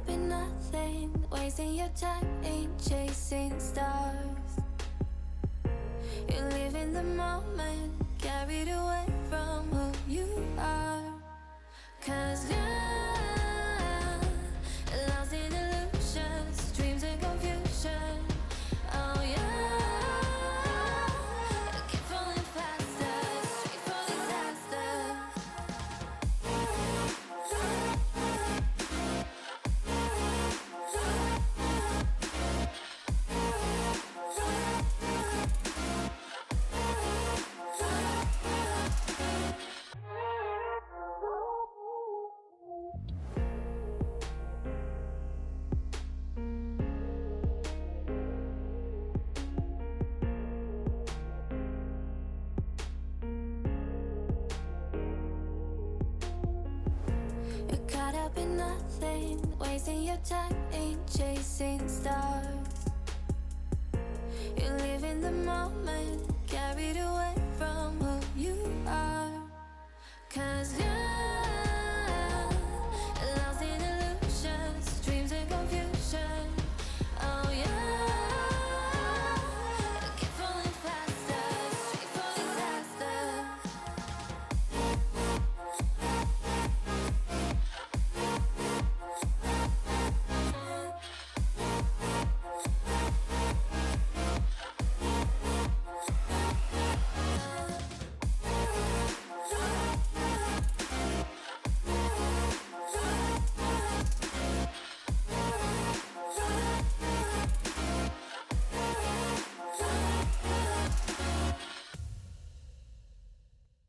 up in nothing, wasting your time in chasing stars. You live in the moment, carried away from who you are. 'Cause you're lost in illusions, dreams and confusion. Oh yeah, you keep falling faster, straight for disaster. You're caught up in nothing, wasting your time in chasing stars. You live in the moment, carried away from who you are. 'Cause you're